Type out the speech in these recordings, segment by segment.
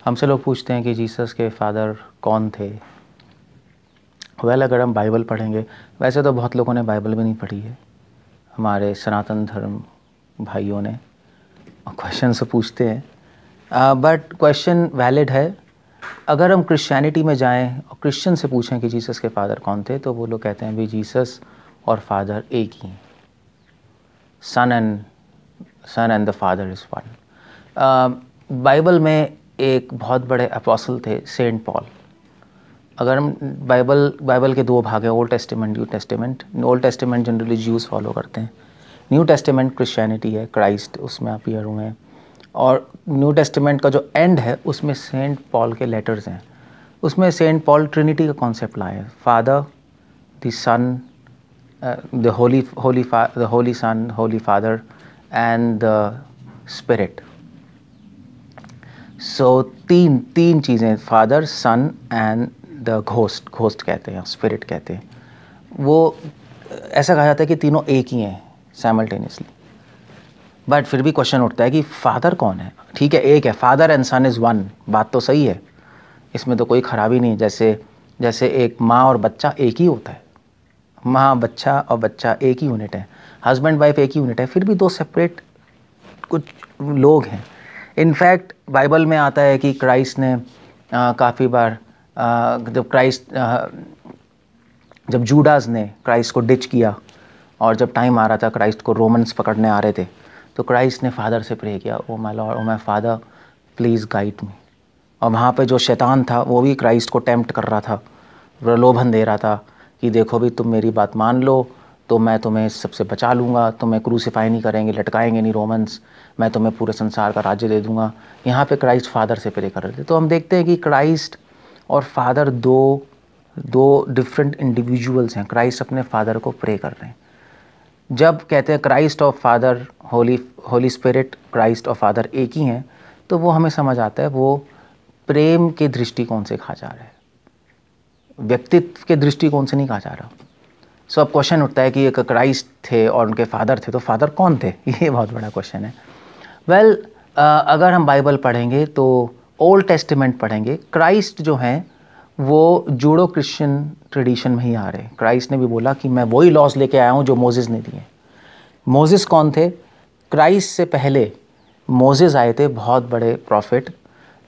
हमसे लोग पूछते हैं कि जीसस के फादर कौन थे। अगर हम बाइबल पढ़ेंगे, वैसे तो बहुत लोगों ने बाइबल भी नहीं पढ़ी है, हमारे सनातन धर्म भाइयों ने, क्वेश्चन से पूछते हैं, बट क्वेश्चन वैलिड है। अगर हम क्रिश्चियनिटी में जाएं और क्रिश्चियन से पूछें कि जीसस के फादर कौन थे, तो वो लोग कहते हैं भी जीसस और फादर एक ही हैं, son and the father is one. Bible में एक बहुत बड़े अपोस्टल थे, सेंट पॉल। अगर हम बाइबल के दो भाग हैं, old testament, new testament. Old testament generally Jews follow करते हैं, न्यू टेस्टामेंट क्रिश्चियनिटी है, क्राइस्ट उसमें अपीयर हुए हैं। और न्यू टेस्टामेंट का जो एंड है उसमें सेंट पॉल के लेटर्स हैं। उसमें सेंट पॉल ट्रिनिटी का कॉन्सेप्ट लाए हैं, father, the son, the holy son, holy father and the spirit. So तीन चीज़ें, father, son and the ghost कहते हैं, स्पिरिट कहते हैं। वो ऐसा कहा जाता है कि तीनों एक ही हैं साइमल्टेनियसली। बट फिर भी क्वेश्चन उठता है कि फादर कौन है? ठीक है, एक है, father and son is one, बात तो सही है, इसमें तो कोई ख़राबी नहीं। जैसे एक माँ और बच्चा एक ही होता है, माँ, बच्चा और बच्चा एक ही यूनिट है, हस्बैंड वाइफ एक ही यूनिट है, फिर भी दो सेपरेट कुछ लोग हैं। इनफैक्ट बाइबल में आता है कि क्राइस्ट ने काफ़ी बार जब जूडास ने क्राइस्ट को डिच किया और जब टाइम आ रहा था क्राइस्ट को रोमन्स पकड़ने आ रहे थे, तो क्राइस्ट ने फादर से प्रे किया, oh my Lord, oh my father, please guide me. और वहाँ पे जो शैतान था वो भी क्राइस्ट को टेम्प्ट कर रहा था, प्रलोभन दे रहा था कि देखो भी, तुम मेरी बात मान लो तो मैं तुम्हें इस सबसे बचा लूँगा, तुम्हें क्रूसीफाई नहीं करेंगे, लटकाएंगे नहीं रोमन्स, मैं तुम्हें पूरे संसार का राज्य दे दूँगा। यहाँ पे क्राइस्ट फादर से प्रे कर रहे थे। तो हम देखते हैं कि क्राइस्ट और फादर दो डिफरेंट इंडिविजुअल्स हैं। क्राइस्ट अपने फादर को प्रे कर रहे हैं। जब कहते हैं क्राइस्ट और फादर, होली स्पिरिट, क्राइस्ट और फादर एक ही हैं, तो वो हमें समझ आता है वो प्रेम के दृष्टिकोण से कहा जा रहा है, व्यक्तित्व के दृष्टिकोण से नहीं कहा जा रहा। सो अब क्वेश्चन उठता है कि एक क्राइस्ट थे और उनके फादर थे, तो फादर कौन थे? ये बहुत बड़ा क्वेश्चन है। अगर हम बाइबल पढ़ेंगे तो ओल्ड टेस्टामेंट पढ़ेंगे, क्राइस्ट जो हैं वो जूडो क्रिश्चियन ट्रेडिशन में ही आ रहे हैं। क्राइस्ट ने भी बोला कि मैं वही लॉज लेके आया हूँ जो मोसेस ने दिए। मोसेस कौन थे? क्राइस्ट से पहले मोसेस आए थे, बहुत बड़े प्रॉफिट,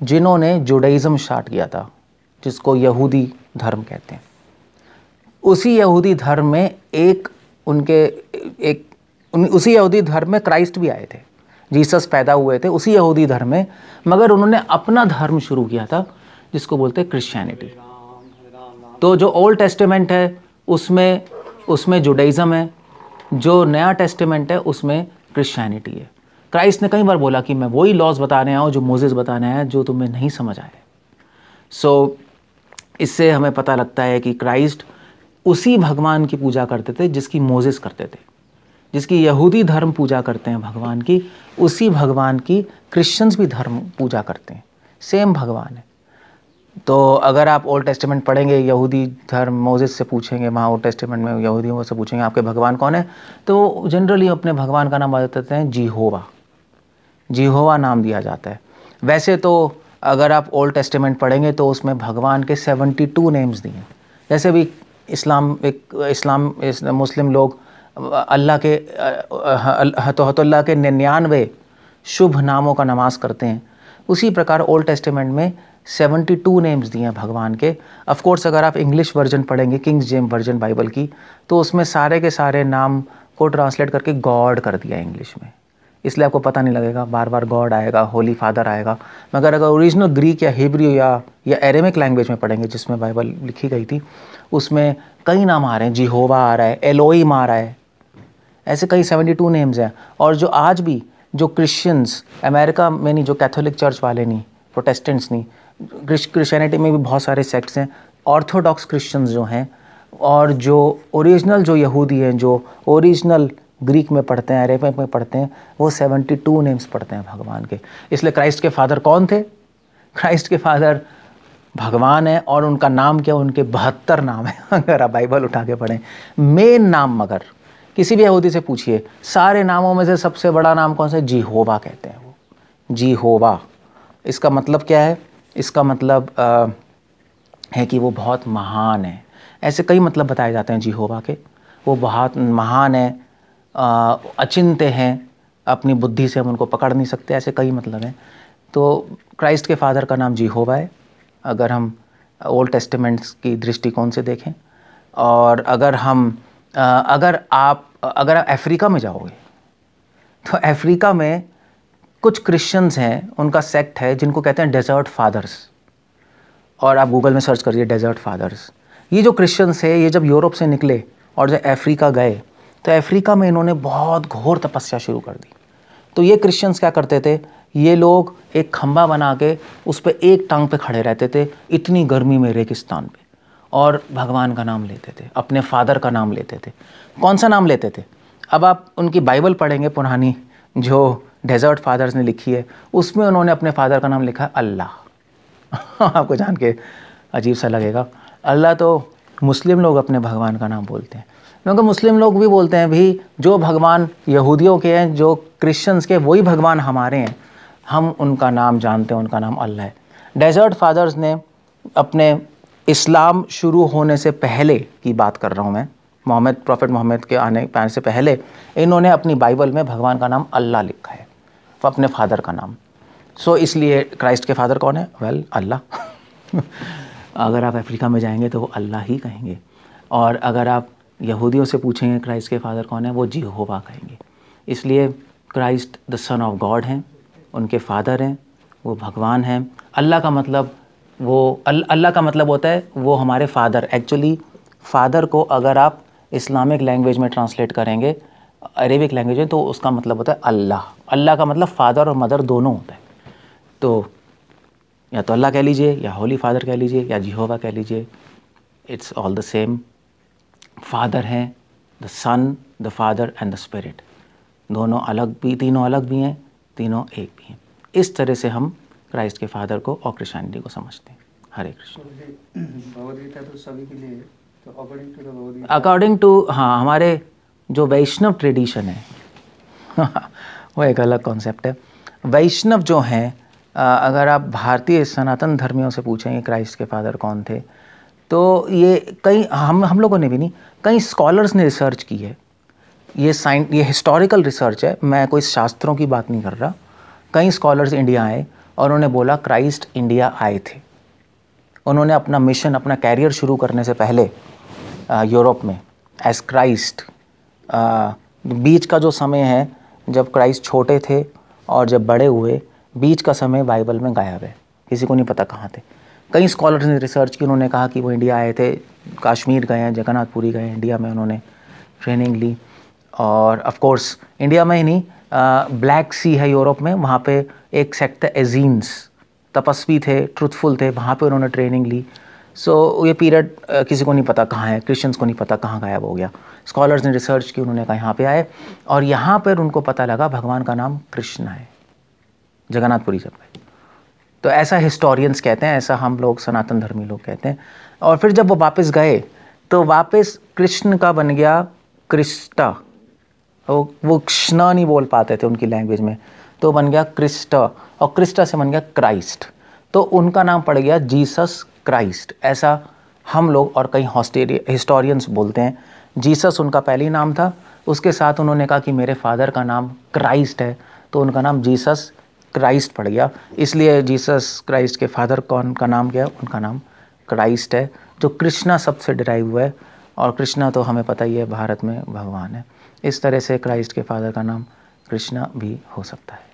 जिन्होंने जुडाइज़म स्टार्ट किया था, जिसको यहूदी धर्म कहते हैं। उसी यहूदी धर्म में उसी यहूदी धर्म में क्राइस्ट भी आए थे, जीसस पैदा हुए थे उसी यहूदी धर्म में, मगर उन्होंने अपना धर्म शुरू किया था जिसको बोलते हैं क्रिश्चियनिटी। तो जो ओल्ड टेस्टामेंट है उसमें जुडाइज़म है, जो नया टेस्टामेंट है उसमें क्रिश्चियनिटी है। क्राइस्ट ने कई बार बोला कि मैं वही लॉज बताने आया हूँ जो मोसेस बताने आया, जो तुम्हें नहीं समझ आए। सो इससे हमें पता लगता है कि क्राइस्ट उसी भगवान की पूजा करते थे जिसकी मोसेस करते थे, जिसकी यहूदी धर्म पूजा करते हैं भगवान की, उसी भगवान की क्रिश्चियंस भी धर्म पूजा करते हैं, सेम भगवान है। तो अगर आप ओल्ड टेस्टामेंट पढ़ेंगे, यहूदी धर्म मोसेस से पूछेंगे, वहाँ ओल्ड टेस्टामेंट में यहूदियों से पूछेंगे आपके भगवान कौन है, तो जनरली अपने भगवान का नाम बताते हैं जिहोवा नाम दिया जाता है। वैसे तो अगर आप ओल्ड टेस्टामेंट पढ़ेंगे तो उसमें भगवान के 72 नेम्स दिए हैं। जैसे भी मुस्लिम लोग अल्लाह के 99 शुभ नामों का नमाज करते हैं, उसी प्रकार ओल्ड टेस्टामेंट में 72 नेम्स दिए हैं भगवान के। ऑफ कोर्स अगर आप इंग्लिश वर्जन पढ़ेंगे, किंग जेम्स वर्जन बाइबल की, तो उसमें सारे के सारे नाम को ट्रांसलेट करके गॉड कर दिया इंग्लिश में, इसलिए आपको पता नहीं लगेगा, बार बार गॉड आएगा, होली फादर आएगा। मगर अगर ओरिजिनल ग्रीक या हिब्रू या एरेमिक लैंग्वेज में पढ़ेंगे जिसमें बाइबल लिखी गई थी, उसमें कई नाम आ रहे हैं, जिहोवा आ रहा है, एलोहिम आ रहा है, ऐसे कई 72 नेम्स हैं। और जो आज भी जो क्रिश्चियंस, अमेरिका में नहीं, जो कैथोलिक चर्च वाले नहीं, प्रोटेस्टेंट्स नहीं, क्रिश्चियनिटी में भी बहुत सारे सेक्ट्स हैं, ऑर्थोडॉक्स क्रिश्चियंस जो हैं, और जो ओरिजिनल जो यहूदी हैं, जो ओरिजिनल ग्रीक में पढ़ते हैं, अरेबिक में पढ़ते हैं, वो 72 नेम्स पढ़ते हैं भगवान के। इसलिए क्राइस्ट के फादर कौन थे? क्राइस्ट के फादर भगवान है, और उनका नाम क्या? उनके 72 नाम है। अगर आप बाइबल उठा के पढ़ें, मेन नाम, मगर किसी भी यहूदी से पूछिए, सारे नामों में से सबसे बड़ा नाम कौन सा है? जिहोवा कहते हैं वो, जिहोवा। इसका मतलब क्या है? इसका मतलब है कि वो बहुत महान है। ऐसे कई मतलब बताए जाते हैं जिहोवा के। वो बहुत महान है, अचिंत्य हैं, अपनी बुद्धि से हम उनको पकड़ नहीं सकते, ऐसे कई मतलब हैं। तो क्राइस्ट के फादर का नाम जिहोवा है, अगर हम ओल्ड टेस्टामेंट्स की दृष्टिकोण से देखें। और अगर आप अफ्रीका में जाओगे तो अफ्रीका में कुछ क्रिश्चियंस हैं, उनका सेक्ट है जिनको कहते हैं डेजर्ट फादर्स। और आप गूगल में सर्च करिए डेजर्ट फादर्स। ये जो क्रिश्चियंस है, ये जब यूरोप से निकले और जब अफ्रीका गए तो अफ्रीका में इन्होंने बहुत घोर तपस्या शुरू कर दी। तो ये क्रिश्चियंस क्या करते थे, ये लोग एक खंबा बना के उस पर एक टांग पे खड़े रहते थे इतनी गर्मी में रेगिस्तान पे, और भगवान का नाम लेते थे, अपने फादर का नाम लेते थे। कौन सा नाम लेते थे? अब आप उनकी बाइबल पढ़ेंगे पुरानी, जो डेजर्ट फादर्स ने लिखी है, उसमें उन्होंने अपने फादर का नाम लिखा है अल्लाह। आपको जान के अजीब सा लगेगा, अल्लाह तो मुस्लिम लोग अपने भगवान का नाम बोलते हैं। क्योंकि मुस्लिम लोग भी बोलते हैं भी जो भगवान यहूदियों के हैं, जो क्रिश्चियंस के, वही भगवान हमारे हैं, हम उनका नाम जानते हैं, उनका नाम अल्लाह है। डेजर्ट फादर्स ने अपने इस्लाम शुरू होने से पहले की बात कर रहा हूँ मैं, प्रॉफेट मोहम्मद के आने से पहले इन्होंने अपनी बाइबल में भगवान का नाम अल्लाह लिखा है, अपने फादर का नाम। सो इसलिए क्राइस्ट के फादर कौन है? वेल, अल्लाह। अगर आप अफ्रीका में जाएंगे तो वो अल्लाह ही कहेंगे, और अगर आप यहूदियों से पूछेंगे क्राइस्ट के फादर कौन है, वो जिहोवा कहेंगे। इसलिए Christ the son of God हैं, उनके फादर हैं, वो भगवान हैं। अल्लाह का मतलब अल्लाह का मतलब होता है वो हमारे फादर। एक्चुअली फादर को अगर आप इस्लामिक लैंग्वेज में ट्रांसलेट करेंगे, अरेबिक लैंग्वेज में, तो उसका मतलब होता है अल्लाह। अल्लाह का मतलब फादर और मदर दोनों होता है। तो या तो अल्लाह कह लीजिए, या होली फादर कह लीजिए, या जिहोवा कह लीजिए, it's all the same. Father हैं the son, the father and the spirit, दोनों अलग भी, तीनों अलग भी हैं, तीनों एक भी हैं। इस तरह से हम क्राइस्ट के फादर को और क्रिश्चियनिटी को समझते हैं। हरे कृष्ण। भगवद्गीता तो सभी के लिए, तो अकॉर्डिंग टू हाँ, हमारे जो वैष्णव ट्रेडिशन है वो एक अलग कॉन्सेप्ट है। वैष्णव जो हैं, अगर आप भारतीय सनातन धर्मियों से पूछेंगे क्राइस्ट के फादर कौन थे, तो ये कई हम लोगों ने भी नहीं, कई स्कॉलर्स ने रिसर्च की है। ये हिस्टोरिकल रिसर्च है, मैं कोई शास्त्रों की बात नहीं कर रहा। कई स्कॉलर्स इंडिया आए और उन्होंने बोला क्राइस्ट इंडिया आए थे। उन्होंने अपना मिशन, अपना कैरियर शुरू करने से पहले यूरोप में एज क्राइस्ट, बीच का जो समय है जब क्राइस्ट छोटे थे और जब बड़े हुए, बीच का समय बाइबल में गायब है, किसी को नहीं पता कहाँ थे। कई स्कॉलर्स ने रिसर्च की, उन्होंने कहा कि वो इंडिया आए थे, कश्मीर गए हैं, जगन्नाथपुरी गए हैं, इंडिया में उन्होंने ट्रेनिंग ली। और ऑफ कोर्स इंडिया में ही नहीं, ब्लैक सी है यूरोप में, वहाँ पे एक सेक्ट है एजीन्स, तपस्वी थे, ट्रुथफुल थे, वहाँ पे उन्होंने ट्रेनिंग ली। सो ये पीरियड किसी को नहीं पता कहाँ है, क्रिश्चियंस को नहीं पता कहाँ गायब हो गया। स्कॉलर्स ने रिसर्च की, उन्होंने कहा यहाँ पे आए, और यहाँ पर उनको पता लगा भगवान का नाम कृष्ण है, जगन्नाथपुरी जब गए। तो ऐसा हिस्टोरियंस कहते हैं, ऐसा हम लोग सनातन धर्मी लोग कहते हैं। और फिर जब वो वापस गए तो वापस कृष्ण का बन गया क्रिस्टा। वो कृष्णा नहीं बोल पाते थे उनकी लैंग्वेज में, तो बन गया क्रिस्टा, और क्रिस्टा से बन गया क्राइस्ट। तो उनका नाम पड़ गया जीसस क्राइस्ट। ऐसा हम लोग और कई हिस्टोरियंस बोलते हैं। जीसस उनका पहली नाम था, उसके साथ उन्होंने कहा कि मेरे फादर का नाम क्राइस्ट है, तो उनका नाम जीसस क्राइस्ट पड़ गया। इसलिए जीसस क्राइस्ट के फादर कौन का नाम क्या है? उनका नाम क्राइस्ट है, जो कृष्णा शब्द से डिराइव हुआ है, और कृष्णा तो हमें पता ही है भारत में भगवान है। इस तरह से क्राइस्ट के फादर का नाम कृष्णा भी हो सकता है।